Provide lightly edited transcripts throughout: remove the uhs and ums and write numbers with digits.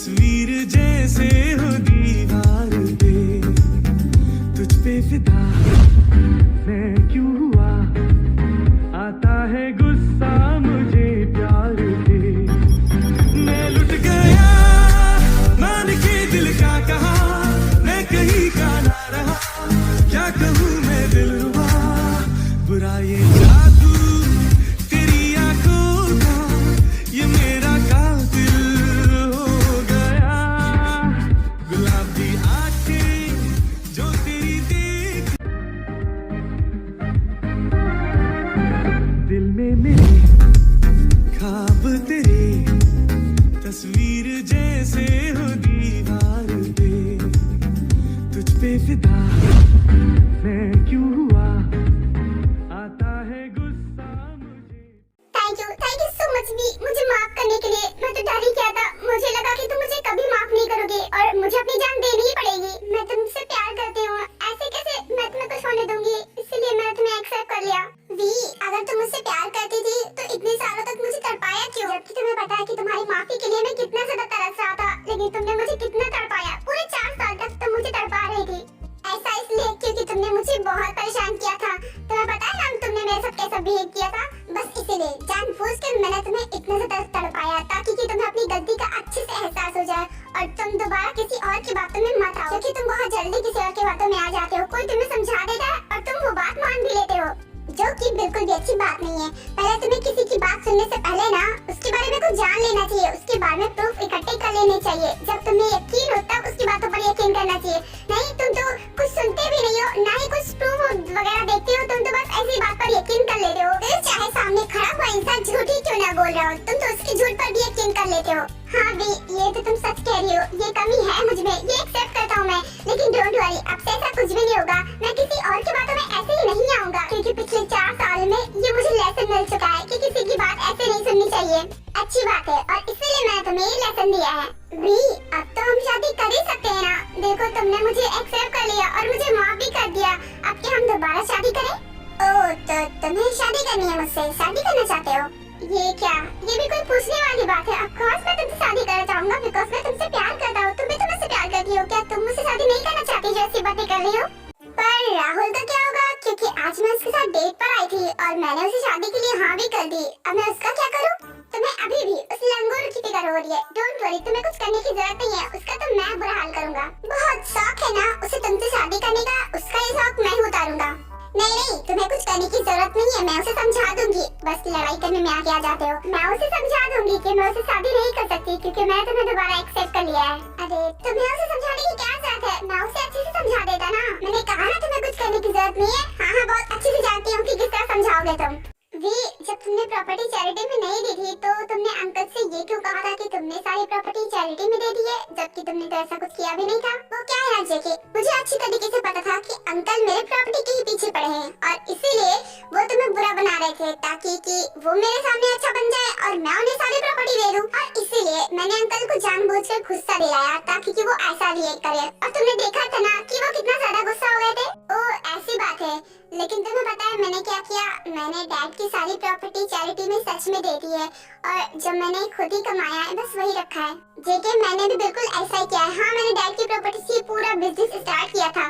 तस्वीर जैसे हो दीवार पे, तुझ पे फिदा मैं क्यों हुआ, आता है गुस्सा मुझे प्यार पे। मैं लुट गया मान के दिल का कहा, मैं कहीं का ना रहा, क्या कहूँ मैं दिलरुबा। बुरा ये जादू तेरी आंखों का, ये मेरा कातिल हो गया। गुलाबी आंखें जो तेरी देख, दिल में मेरे ख्वाब तेरे, तस्वीर जैसे हो दीवार पे, तुझ पे फिदा मैं क्यों हुआ, आता है गुस्सा मुझे। थैंक यू सो मच वी, मुझे माफ करने के लिए। मैं तो डर ही गया था, मुझे लगा कि तुम मुझे कभी माफ नहीं करोगे और मुझे अपनी जान देनी ही पड़ेगी। मैं तुमसे प्यार करती हूँ, ऐसे कैसे मैं तुम्हें कुछ होने दूंगी, इसलिए मैंने तुम्हें एक्सेप्ट कर लिया। वी, अगर तुम मुझसे प्यार करती थी तो इतने सालों तक मुझे तड़पाया क्यों, जबकि तुम्हें पता है कि तुम्हारी माफी के लिए मैं कितना ज्यादा तरस रहा था, लेकिन तुमने मुझे कितना तड़पाया। पूरे 4 साल तक तुम मुझे तड़पा रही थी। ऐसा इसलिए क्योंकि तुमने मुझे बहुत परेशान किया था। तुम्हें पता है ना तुमने मेरे साथ कैसा बिहेव किया था, बस इसीलिए जानबूझकर मैंने तुम्हें इतना ज्यादा तड़पाया ताकि कि तुम्हें अपनी गलती का अच्छे से एहसास हो जाए और तुम दोबारा किसी और की बातों में मत आओ, क्योंकि तुम बहुत जल्दी किसी और की बातों में आ जाते हो। कोई तुम्हें समझा देता है और तुम वो बात मान भी लेते हो, जो कि बिल्कुल भी अच्छी बात नहीं है। पहले तुम्हें किसी की बात सुनने से पहले ना उसके बारे में कुछ जान लेना चाहिए, उसके बारे में प्रूफ इकट्ठे कर लेने चाहिए। जब तुम्हें यकीन हो तब उसकी बातों पर यकीन करना चाहिए। नहीं, तुम तो कुछ सुनते भी नहीं हो, ना ही कुछ प्रूफ वगैरह देखते हो, तुम तो बस ऐसी बात पर यकीन कर लेते हो। फिर चाहे सामने खड़ा हुआ इंसान झूठ ही क्यों ना बोल रहा हो, तुम तो उसकी झूठ पर भी यकीन कर लेते हो। हाँ भी, ये तो तुम सच कह रही हो, ये कमी है मुझ में, ये एक्सेप्ट करता हूँ मैं। लेकिन डोंट वरी, अब से ऐसा कुछ भी नहीं होगा। मैं किसी और की बातों में ऐसे ही नहीं आऊंगा, क्योंकि पिछले 4 साल में ये मुझे लेसन मिल चुका है कि किसी की बात ऐसे नहीं सुननी चाहिए। अच्छी बात है और इसीलिए मैंने तुम्हें ये लेसन दिया है। वी, अब तो हम शादी कर ही सकते हैं ना। देखो, तुमने मुझे एक्सेप्ट कर लिया और मुझे माफ भी कर दिया। अब क्या हम दोबारा शादी करें? ओह, तो तुम्हें शादी करनी है मुझसे, शादी करना चाहते हो? ये क्या, ये भी कोई पूछने वाली बात है? ऑफ कोर्स मैं तुमसे शादी करना चाहूंगा, बिकॉज़ मैं तुमसे प्यार करता हूँ। तुम भी तो मुझसे प्यार करती हो, क्या तुम मुझसे शादी नहीं करना चाहती जो ऐसी बातें कर रही हो? पर राहुल का क्या होगा, क्योंकि आज मैं उसके साथ डेट पर आई थी और मैंने उसे शादी के लिए हाँ भी कर दी। अब मैं उसका क्या करूँ? तुम्हें अभी भी उस लंगोर की फिक्र हो रही है। डोंट वरी, तुम्हें कुछ करने की जरूरत नहीं है, उसका तो मैं बुरा हाल करूंगा। बहुत शौक है ना उसे तुमसे शादी करने का, उसका ये शौक मैं ही उतारूंगा। नहीं, तुम्हें कुछ करने की जरूरत नहीं है, मैं उसे समझा दूंगी। बस लड़ाई करने में आगे आ जाते हो। मैं उसे समझा दूंगी कि मैं उसे शादी नहीं कर सकती, क्योंकि मैं तुम्हें दोबारा एक्सेप्ट कर लिया है। अरे, तुम्हें उसे समझाने की क्या जरूरत है, मैं उसे अच्छे से समझा देता ना। मैंने कहा ना तुम्हें कुछ करने की जरूरत नहीं है। हाँ, बहुत अच्छे से जानती हूँ कि किस तरह समझाओगे तुम। वी, जब तुमने प्रॉपर्टी चैरिटी में नहीं दी थी तो तुमने अंकल से ये क्यों कहा था कि तुमने सारी प्रॉपर्टी चैरिटी में दे दी है, जबकि तुमने तो ऐसा कुछ किया भी नहीं था? वो क्या है जेके, मुझे अच्छी तरीके से पता था कि अंकल मेरे प्रॉपर्टी के ही पीछे पड़े हैं और इसीलिए वो तुम्हें बुरा बना रहे थे ताकि कि वो मेरे सामने अच्छा बन जाए और मैं उन्हें सारी प्रॉपर्टी दे दूं। और इसीलिए मैंने अंकल को जानबूझकर गुस्सा दिलाया ताकि कि वो ऐसा रिएक्ट करे। और तुमने देखा था ना कि वो कितना ज्यादा गुस्सा हो गए थे। ओह, ऐसी बात है। लेकिन तुम्हें पता है मैंने क्या किया? मैंने डैड की सारी प्रॉपर्टी चैरिटी में सच में दे दी है और जो मैंने खुद ही कमाया है बस वही रखा है। जेके, मैंने भी बिल्कुल ऐसा ही किया है। हाँ, मैंने डैड की प्रॉपर्टी से पूरा बिजनेस स्टार्ट किया था,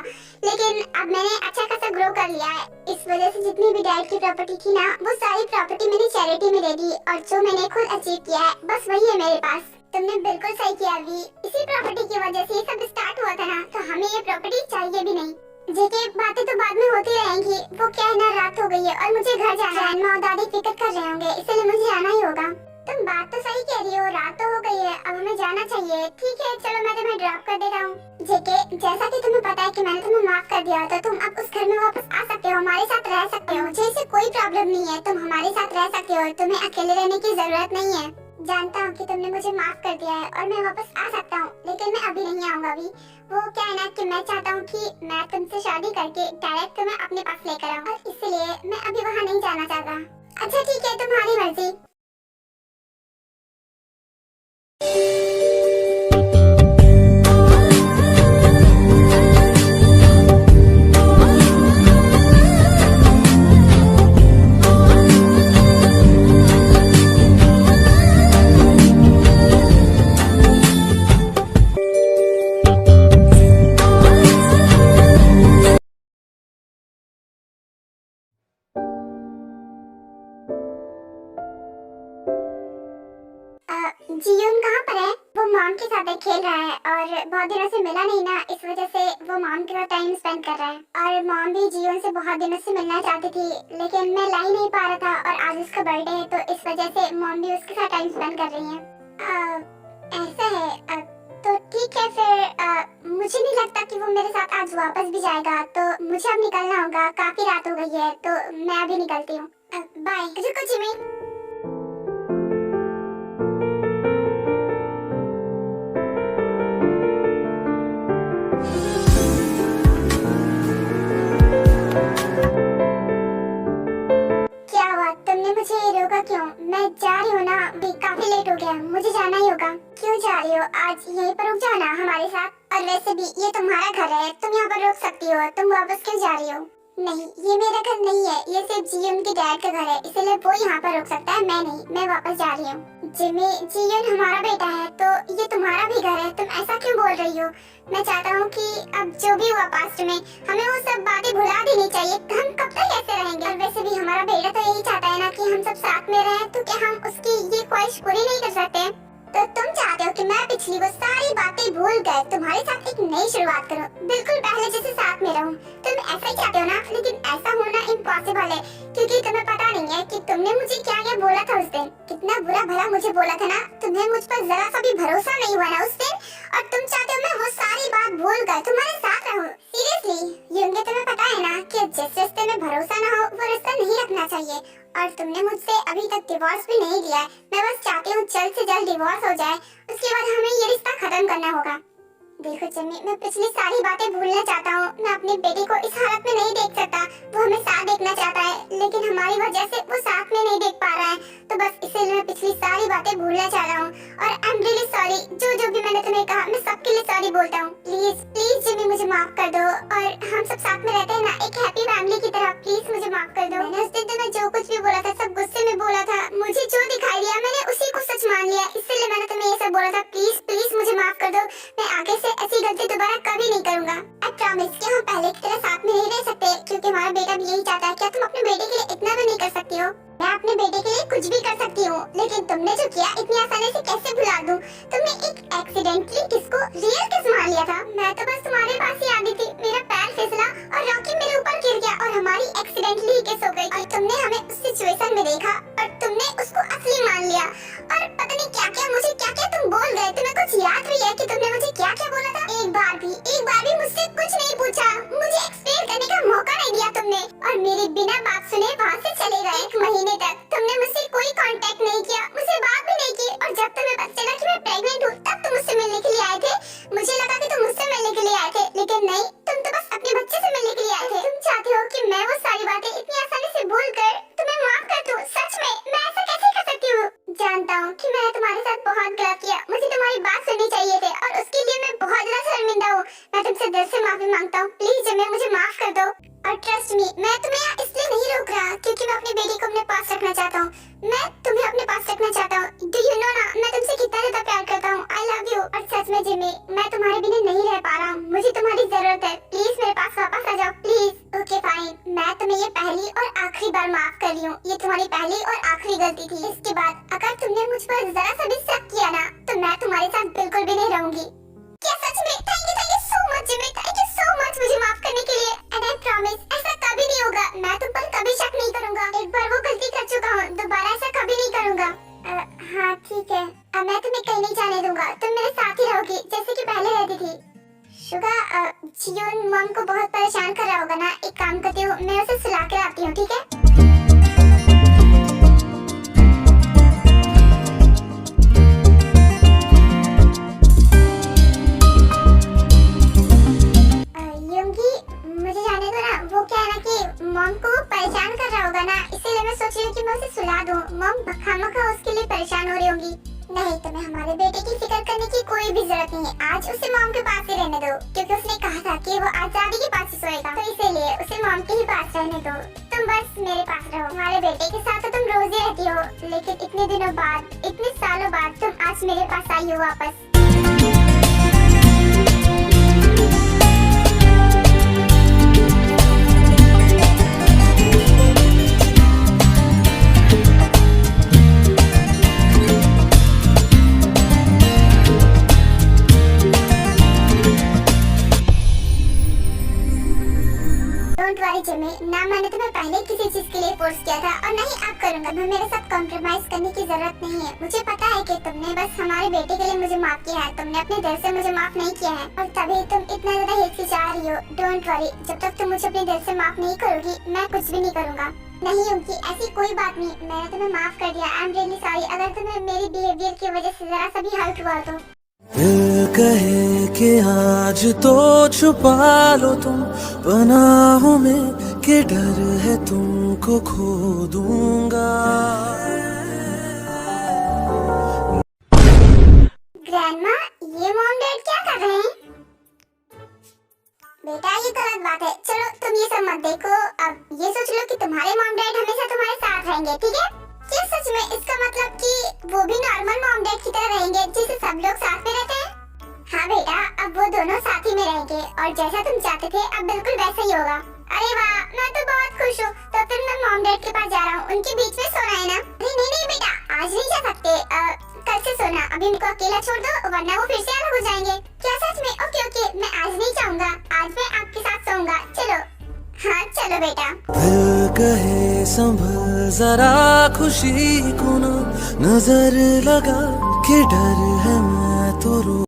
लेकिन अब मैंने अच्छा खासा ग्रो कर लिया है। इस वजह से जितनी भी डैड की प्रॉपर्टी थी ना, वो सारी प्रॉपर्टी मैंने चैरिटी में दे दी और जो मैंने खुद अचीव किया है बस वही है मेरे पास। तुमने बिल्कुल सही किया वी, इसी प्रॉपर्टी की वजह से ये सब स्टार्ट हुआ था ना, तो हमें ये प्रॉपर्टी चाहिए भी नहीं। जेके, बातें तो बाद में होती रहेंगी। वो क्या है ना, रात हो गई है और मुझे घर जाना है। माँ और दादी फिक्र कर रहे होंगे, इसलिए मुझे आना ही होगा। तुम बात तो सही कह रही हो, रात तो हो गई है, अब हमें जाना चाहिए। ठीक है, चलो मैं तुम्हें ड्रॉप कर देता हूँ। जेके, जैसा कि तुम्हें पता है कि मैंने तुम्हें माफ कर दिया, तो तुम अब उस घर में वापस आ सकते हो, हमारे साथ रह सकते हो। मुझे इससे कोई प्रॉब्लम नहीं है, तुम हमारे साथ रह सकते हो, तुम्हें अकेले रहने की जरूरत नहीं है। जानता हूँ कि तुमने मुझे माफ कर दिया है और मैं वापस आ सकता हूँ, लेकिन मैं अभी नहीं आऊंगा भी। वो क्या है ना कि मैं चाहता हूँ कि मैं तुमसे शादी करके डायरेक्ट तुम्हें अपने पास लेकर आऊँ और इसलिए मैं अभी वहाँ नहीं जाना चाहता। अच्छा ठीक है, तुम्हारी मर्जी। जियोन कहाँ पर है? वो मॉम के साथ खेल रहा है और बहुत दिनों से मिला नहीं ना, इस वजह से वो मॉम के साथ टाइम स्पेंड कर रहा है। और मॉम भी जियोन से बहुत दिनों से मिलना चाहती थी, लेकिन मैं ला ही नहीं पा रहा था और आज उसका बर्थडे है तो इस वजह से मॉम भी उसके साथ टाइम स्पेंड कर रही है। ऐसा है, तो ठीक है फिर। मुझे नहीं लगता कि वो मेरे साथ आज वापस भी जाएगा, तो मुझे अब निकलना होगा। काफी रात हो गई है तो मैं अभी निकलती हूँ। बाय। रुको जिमी। क्या हुआ? तुमने मुझे रोका क्यों? मैं जा रही हूँ ना, अभी काफी लेट हो गया, मुझे जाना ही होगा। क्यों जा रही हो? आज यहीं पर रुक जाओ ना हमारे साथ। और वैसे भी ये तुम्हारा घर है, तुम यहाँ पर रुक सकती हो। तुम वापस क्यों जा रही हो? नहीं, ये मेरा घर नहीं है, ये सिर्फ जियोन के डैड का घर है, इसलिए वो यहाँ पर रुक सकता है, मैं नहीं। मैं वापस जा रही हूँ। जिमी, जियोन हमारा बेटा है तो ये तुम्हारा भी घर है, तुम ऐसा क्यों बोल रही हो? मैं चाहता हूँ कि अब जो भी हुआ पास्ट में, हमें वो सब बातें भुला देनी चाहिए। हम कब तक ऐसे रहेंगे? और वैसे भी हमारा बेटा तो यही चाहता है ना कि हम सब साथ में रहें, तो क्या हम उसकी ये ख्वाहिश पूरी नहीं कर सकते? तो तुम चाहते हो कि मैं पिछली वो सारी बातें भूल कर तुम्हारे साथ एक नई शुरुआत करूं, बिल्कुल पहले जैसे साथ में रहूं। तुम ऐसा ही चाहते हो ना, लेकिन ऐसा होना इम्पॉसिबल है, क्योंकि तुम्हें पता नहीं है कि तुमने मुझे क्या क्या बोला था उस दिन। कितना बुरा भला मुझे बोला था ना, तुम्हें मुझ पर जरा सा भी भरोसा नहीं हुआ ना उस दिन, और तुम चाहते हो मैं वो सारी बात भूल कर तुम्हारे साथ रहूं। सीरियसली यूंगे, तुम्हें पता है ना कि जिस रिश्ते में भरोसा ना हो वो रिश्ता नहीं रखना चाहिए। और तुमने मुझसे अभी तक डिवोर्स भी नहीं लिया है। मैं बस चाहती हूँ जल्द से जल्द डिवोर्स हो जाए, उसके बाद हमें ये रिश्ता खत्म करना होगा। देखो जिमी, मैं पिछली सारी बातें भूलना चाहता हूँ। मैं अपने बेटे को इस हालत में नहीं देख सकता, वो हमें साथ देखना चाहता है, लेकिन हमारी वजह से वो साथ में नहीं देख पा रहा है। तो बस इसीलिए मैं पिछली सारी बातें भूलना चाह रहा हूँ। और आई एम रियली सॉरी, जो भी मैंने तुम्हें कहा, मैं सबके लिए सॉरी बोलता हूँ। प्लीज प्लीज जिमी, मुझे माफ कर दो, और हम सब साथ में रहते हैं ना, एक हैप्पी फैमिली की तरह। प्लीज मुझे माफ कर दो। मैंने उस दिन तुम्हें जो कुछ भी बोला था सब गुस्से में बोला था, मुझे जो दिखाई दिया मैंने उसी को सच मान लिया, इसलिए मैंने तुम्हें ये सब बोला था। प्लीज प्लीज मुझे माफ कर दो, मैं आगे से ऐसी गलती दोबारा कभी नहीं करूंगा। आई प्रॉमिस कि हम पहले की तरह साथ में नहीं रह सकते, क्योंकि हमारा बेटा भी यही चाहता है। क्या तुम अपने बेटे के लिए इतना भी नहीं कर सकती हो? मैं अपने बेटे के लिए कुछ भी कर सकती हूँ, लेकिन तुमने जो किया इतनी आसानी से कैसे भुला दूं? तुमने एक एक्सीडेंटली किसको रियल किस मान लिया था। मैं तो बस तुम्हारे पास ही आ गई थी, मेरा पैर फिसला और रॉकी मेरे ऊपर गिर गया और हमारी एक्सीडेंटली किस हो गई। और तुमने हमें उस सिचुएशन में देखा और तुमने उसको असली मान लिया, और पता नहीं क्या क्या मुझे क्या क्या तुम बोल गए। तुम्हें कुछ याद भी है कि तुमने मुझे क्या क्या बोला था? एक बार भी मुझसे कुछ नहीं पूछा, मुझे एक्सप्लेन करने का मौका नहीं दिया तुमने, और मेरे बिना बात सुने वहाँ से चले गए। 1 महीने तक तुमने मुझसे कोई कांटेक्ट नहीं किया, मुझसे बात भी नहीं की, और जब तुम्हें पता चला कि मैं प्रेग्नेंट हूँ तब तुम मुझसे मिलने के लिए आए थे। मुझे लगा कि तुम मुझसे मिलने के लिए आए थे, लेकिन नहीं, तुम तो बस अपने बच्चे से मिलने के लिए आए थे। तुम चाहते हो कि मैं वो सारी बातें इतनी आसानी से भूल कर तुम्हें माफ कर दूं? सच में मैं ऐसा कैसे कर सकती हूँ? जानता हूँ कि मैंने तुम्हारे साथ बहुत गलत किया, मुझे तुम्हारी बात सुननी चाहिए थी, और उसके लिए मैं बहुत ज्यादा शर्मिंदा हूँ। मैं तुमसे दिल से माफी मांगता हूँ, प्लीज जिमी मुझे माफ कर दो। और ट्रस्ट मी, मैं तुम्हें यहाँ इसलिए नहीं रोक रहा क्योंकि मैं अपने बेटे को अपने पास रखना चाहता हूँ। मैं तुम्हें अपने पास रखना चाहता हूँ। डू यू नो ना, मैं तुमसे कितना ज्यादा प्यार करता हूँ। I love you. और सच में जिमी, मैं तुम्हारे बिना नहीं रह पा रहा हूँ, मुझे तुम्हारी जरूरत है। प्लीज मेरे पास वापस आ जाओ, प्लीज। ओके फाइन, मैं तुम्हें ये पहली और आखिरी बार माफ कर रही हूँ। ये तुम्हारी पहली और आखिरी गलती थी। इसके बाद अगर तुमने मुझ पर जरा सा भी शक किया ना, तो मैं तुम्हारे साथ बिल्कुल भी नहीं रहूंगी। क्या सच में? Thank you so much Jimmy, thank you so much मुझे माफ करने के लिए। एंड आई प्रॉमिस ऐसा कभी नहीं होगा, मैं तुम पर कभी शक नहीं करूंगा। एक बार वो गलती कर चुका हूँ, दोबारा ऐसा कभी नहीं करूंगा। हाँ ठीक है, अब मैं तुम्हें कहीं नहीं जाने दूंगा, तुम मेरे साथ ही रहोगी जैसे कि पहले रहती थी। शुगा, जियोन मॉम को बहुत परेशान कर रहा होगा ना, एक काम करती हूँ, मैं उसे सुला कर आती हूँ, ठीक है? मुझे जाने दो ना, वो क्या है ना कि मॉम को परेशान कर रहा होगा ना, इसीलिए मैं सोच रही हूँ कि मैं उसे सुला दूँ। मॉम खामखा उसके लिए परेशान हो रही होंगी। नहीं, तुम्हें हमारे बेटे की फिक्र करने की कोई भी जरूरत नहीं है। आज उसे मॉम के पास ही रहने दो, क्योंकि उसने कहा था कि वो आज दादी के पास ही सोएगा, तो इसीलिए उसे मॉम के ही पास रहने दो। तुम बस मेरे पास रहो। हमारे बेटे के साथ तो तुम रोज ही रहती हो, लेकिन इतने दिनों बाद, इतने सालों बाद तुम आज मेरे पास आई हो वापस। मैंने तुम्हें पहले किसी चीज के लिए फोर्स किया था और नहीं अब करूंगा। मैं मेरे साथ कॉम्प्रोमाइज करने की जरूरत नहीं है। मुझे पता है कि तुमने बस हमारे बेटे के लिए मुझे माफ किया है, तुमने अपने दिल से मुझे माफ नहीं किया है और तभी तुम इतना ज्यादा हिचकिचा रही हो। डोंट वरी, जब तक तुम मुझे अपने दिल से माफ नहीं करोगी मैं कुछ भी नहीं करूंगा। नहीं होगी, ऐसी कोई बात नहीं, मैंने तुम्हें माफ कर दिया। I am really sorry. अगर तुम्हें मेरी बिहेवियर की वजह से जरा सा भी हर्ट हुआ तो दिल कहे कि आज तो छुपा लो तुम पनाहों में, कि डर है तुमको खो दूंगा। ग्रैंडमा, ये मॉम डैड क्या कर रहे हैं? बेटा ये गलत बात है। चलो तुम ये सब मत देखो, अब ये सोच लो कि तुम्हारे मॉम डैड हमेशा तुम्हारे साथ रहेंगे, ठीक है? क्या सच में? इसका मतलब कि वो भी नॉर्मल मॉम डैड की तरह रहेंगे जैसे सब लोग साथ में रहते हैं? हाँ बेटा, अब वो दोनों साथ ही में रहेंगे और जैसा तुम चाहते थे अब बिल्कुल वैसा ही होगा। अरे वाह, मैं तो बहुत खुश हूँ। तो फिर मैं मॉम डैड के पास जा रहा हूँ, उनके बीच में सोना है ना? नहीं नहीं नहीं बेटा, आज नहीं जा सकते, कल से सोना। अभी उनको अकेला छोड़ दो वरना वो फिर से अलग हो जाएंगे। क्या सच में? ओके ओके, मैं आज नहीं चाहूँगा, आज मैं आपके साथ सोऊंगा। चलो हाँ चलो बेटा। दिल कहे संभल जरा खुशी को ना नजर लगा, कि डर है मैं तो रो।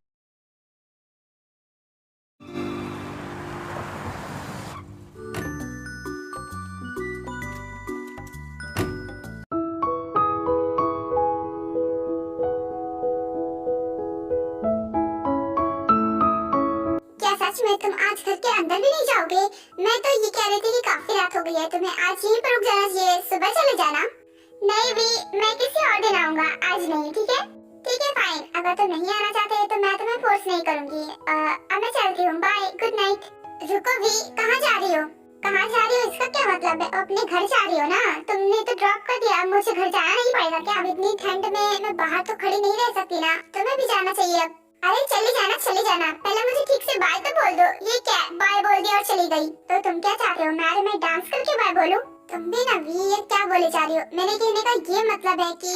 क्या सच में तुम आज घर के अंदर भी नहीं जाओगे? मैं तो ये कह रही थी कि काफी रात हो गई है, तुम्हें आज यहीं पर रुक जाना चाहिए, सुबह चले जाना। नहीं भी, मैं किसी और दिन आऊंगा, आज नहीं, ठीक है? ठीक है फाइन, अगर तुम नहीं आना चाहते तो मैं तुम्हें फोर्स नहीं करूंगी। अब मैं चलती हूँ, बाय, गुड नाइट। रुको भी, कहाँ जा रही हो? कहाँ जा रही हो इसका क्या मतलब है? अपने घर जा रही हो ना? तुमने तो ड्रॉप कर दिया, अब मुझे घर जाना नहीं पड़ेगा क्या? अब इतनी ठंड में मैं बाहर तो खड़ी नहीं रह सकती ना, तुम्हें भी जाना चाहिए अब। अरे चली जाना चली जाना, पहले मुझे ठीक से बाय तो बोल दो। ये क्या बाय बोल दी और चली गई? तो तुम क्या चाहते हो, मैं डांस करके बाय बोलूं? तुम भी ना भी ये क्या बोले जा रही हो? मेरे कहने का ये मतलब है कि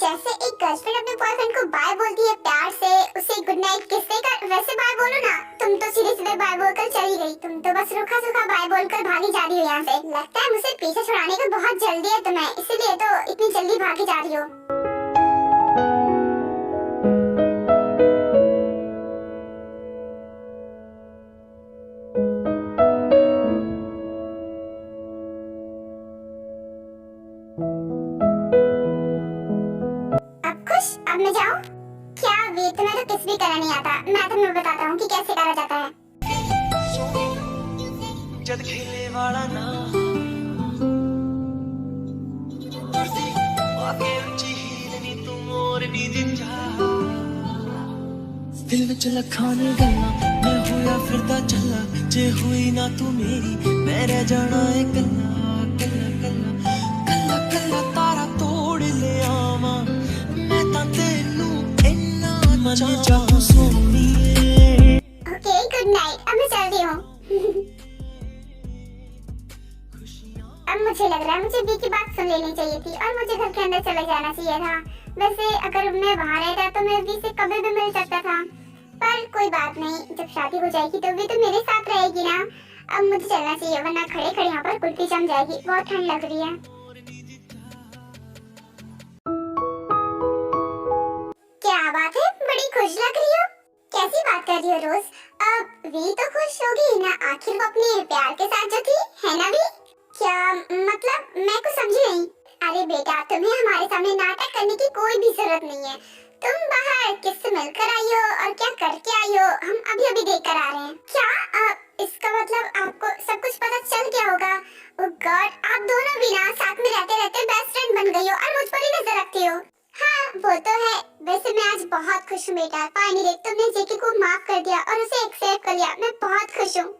जैसे एक गर्लफ्रेंड अपने बॉयफ्रेंड को बाय बोलती है प्यार से, उसे गुड नाइट किस देकर, वैसे बाय बोलो ना। तुम तो सीधे सीधे बाय बोलकर चली गई, तुम तो बस रूखा सूखा बाय बोलकर भागी जा रही हो यहाँ से। लगता है मुझे पीछे छुड़ाने को बहुत जल्दी है तुम्हें, इसीलिए तो इतनी जल्दी भागी जा रही हो। अब मैं जाऊँ? क्या वे, तुम्हें तो किस भी करना नहीं आता, मैं तुम्हें बताता हूँ कि कैसे करा जाता है। जद खेले वाला ना आगे ऊंची हील नी तू मोर नी जिंजा, दिल विच लखाने गल्ला मैं होया फिरदा चला, जे हुई ना तू मेरी मैं रह जाना है कल्ला कल्ला कल्ला कल्ला कल्ला, तारा तोड़ ले आवा मैं तां तेनू इन्ना मजा चाहूं सोनीए। ओके गुड नाइट, अब मैं चल रही हूँ। अब मुझे लग रहा है मुझे वी की बात सुन लेनी चाहिए थी और मुझे घर के अंदर चले जाना चाहिए था। वैसे अगर मैं वहाँ रहता तो मैं वी से कभी भी मिल सकता था, पर कोई बात नहीं, जब शादी हो जाएगी तो वी तो मेरे साथ रहेगी ना। अब मुझे चलना चाहिए वरना खड़े खड़े यहाँ पर कुल्फी जम जाएगी, बहुत ठंड लग रही है। क्या बात है, बड़ी खुश लग रही हो। कैसी बात कर रही हो रोज? अब वी तो खुश होगी ना, आखिर वो अपने प्यार के साथ जो थी, है ना वी? क्या मतलब, मैं कुछ समझी नहीं। अरे बेटा, तुम्हें हमारे सामने नाटक करने की कोई भी जरूरत नहीं है। तुम बाहर किससे मिलकर आई हो और क्या करके आई हो, हम अभी अभी देख कर आ रहे हैं। क्या इसका मतलब आपको सब कुछ पता चल गया होगा? ओह गॉड, आप दोनों भी ना साथ में रहते रहते बेस्ट फ्रेंड बन गई हो और मुझ पर ही नजर रखती हो। हाँ वो तो है, वैसे मैं आज बहुत खुश हूँ बेटा। फाइनली तुमने जेके को माफ कर दिया और उसे एक्सेप्ट कर लिया, मैं बहुत खुश हूँ।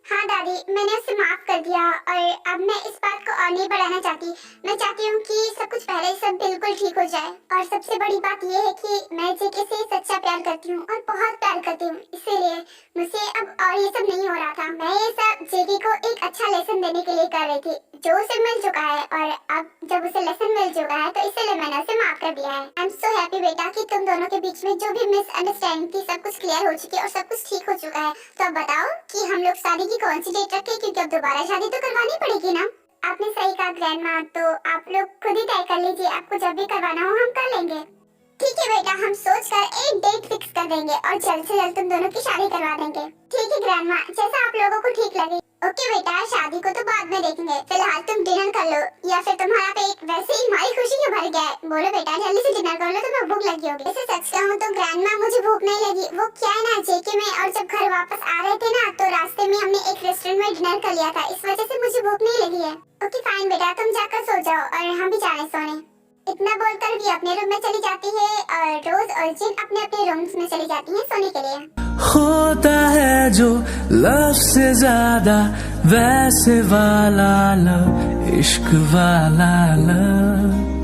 हाँ दादी, मैंने उसे माफ कर दिया और अब मैं इस बात को और नहीं नहीं बढ़ाना चाहती। मैं चाहती हूँ कि सब कुछ पहले सब बिल्कुल ठीक हो जाए। और सबसे बड़ी बात ये है कि मैं जेके से सच्चा प्यार करती हूँ और बहुत प्यार करती हूँ, इसीलिए मुझसे अब और ये सब नहीं हो रहा था। मैं ये सब जेके को एक अच्छा लेसन देने के लिए कर रही थी, जो उसे मिल चुका है। और अब जब उसे लेसन मिल चुका है तो इसलिए मैंने उसे माफ कर दिया है। आई एम सो हैप्पी बेटा कि तुम दोनों के बीच में जो भी मिसअंडरस्टैंडिंग थी सब कुछ क्लियर हो चुकी है और सब कुछ ठीक हो चुका है। तो अब बताओ कि हम लोग शादी की कौन सी डेट रखें, क्योंकि अब दोबारा शादी तो करवानी पड़ेगी ना। आपने सही कहा ग्रैंडमा, तो आप लोग खुद ही तय कर लीजिए, आपको जब भी करवाना हो हम कर लेंगे। ठीक है बेटा, हम सोचकर एक डेट फिक्स कर देंगे और जल्द से जल्द तुम दोनों की शादी करवा देंगे। ठीक है ग्रैंडमा, जैसा आप लोगों को ठीक लगे। ओके बेटा, शादी को तो बाद में देखेंगे, फिलहाल तुम डिनर कर लो, या फिर तुम्हारा पेट वैसे ही हमारी खुशी में भर गया है। बोलो बेटा, जल्दी से डिनर कर लो, तुम्हें भूख लगी होगी। वैसे सच कहूँ तो ग्रैंडमा मुझे भूख नहीं लगी। वो क्या है ना, जेके में और जब घर वापस आ रहे थे ना तो रास्ते में हमने एक रेस्टोरेंट में डिनर कर लिया था, इस वजह से मुझे भूख नहीं लगी है। ओके फाइन बेटा, तुम जाकर सो जाओ और हम भी जा रहे हैं सोने। इतना बोलकर भी अपने रूम में चली जाती है और रोज और जिन अपने अपने रूम्स में चली जाती है सोने के लिए। होता है जो लव से ज्यादा वैसे वाला लव, इश्क वाला लव।